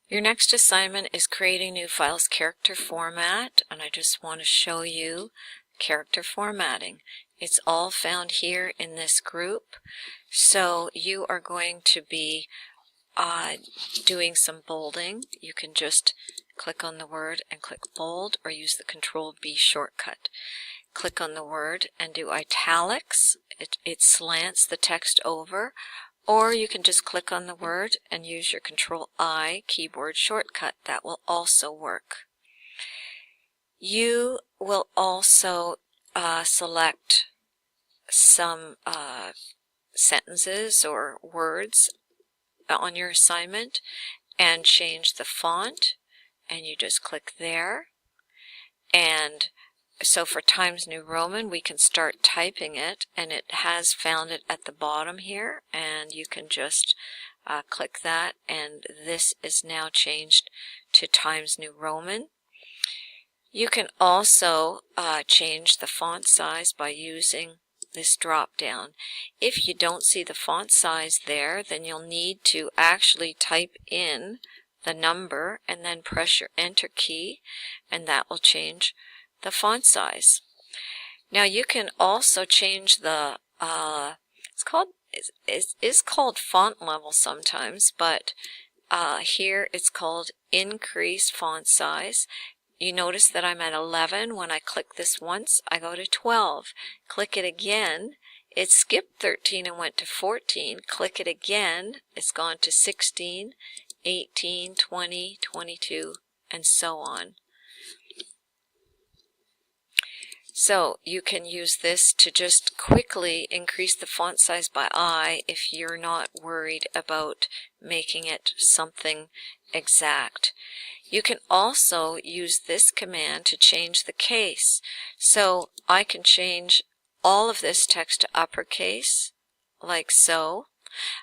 Your next assignment is creating new files character format, and I just want to show you character formatting. It's all found here in this group. So you are going to be doing some bolding. You can just click on the word and click bold, or use the Ctrl B shortcut. Click on the word and do italics. It slants the text over. Or you can just click on the word and use your Ctrl I keyboard shortcut. That will also work. You will also select some sentences or words on your assignment and change the font, and you just click there. And so for Times New Roman, we can start typing it, and it has found it at the bottom here, and you can just click that, and this is now changed to Times New Roman. You can also change the font size by using this drop down. If you don't see the font size there, then you'll need to actually type in the number and then press your enter key, and that will change the font size. Now you can also change the it's called font level sometimes, but here it's called increase font size. You notice that I'm at 11. When I click this once, I go to 12. Click it again, it skipped 13 and went to 14. Click it again, it's gone to 16, 18, 20, 22, and so on. So you can use this to just quickly increase the font size by eye if you're not worried about making it something exact. You can also use this command to change the case. So I can change all of this text to uppercase, like so.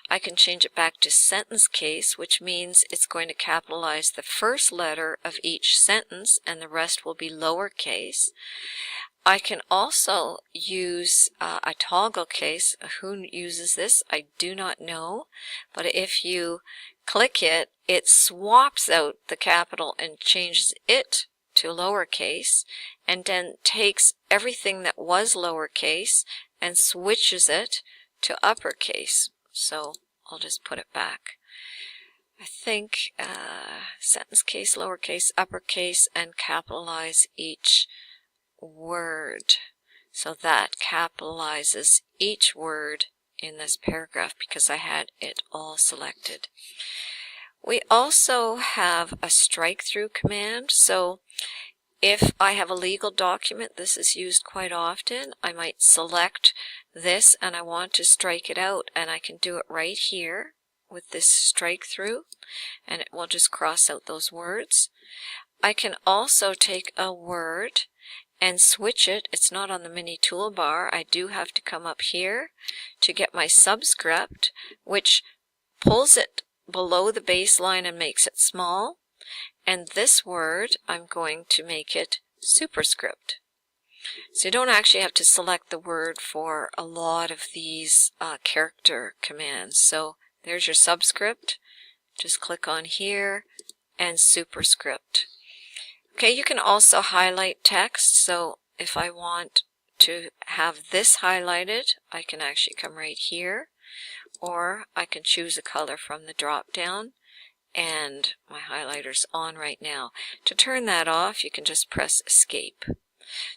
I can change it back to sentence case, which means it's going to capitalize the first letter of each sentence and the rest will be lowercase. I can also use a toggle case. Who uses this? I do not know. But if you click it, it swaps out the capital and changes it to lowercase, and then takes everything that was lowercase and switches it to uppercase. So I'll just put it back. I think sentence case, lowercase, uppercase, and capitalize each word. So that capitalizes each word in this paragraph because I had it all selected. We also have a strike through command. So if I have a legal document, this is used quite often. I might select this and I want to strike it out, and I can do it right here with this strike through, and it will just cross out those words. I can also take a word and switch it. It's not on the mini toolbar. I do have to come up here to get my subscript, which pulls it below the baseline and makes it small. And this word, I'm going to make it superscript. So you don't actually have to select the word for a lot of these character commands. So there's your subscript. Just click on here and superscript. Okay, you can also highlight text. So if I want to have this highlighted, I can actually come right here, or I can choose a color from the drop down, and my highlighter's on right now. To turn that off, you can just press escape.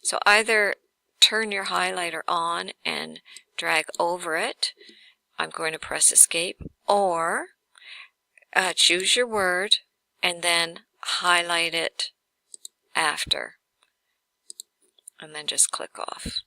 So either turn your highlighter on and drag over it, I'm going to press escape, or choose your word and then highlight it after, and then just click off.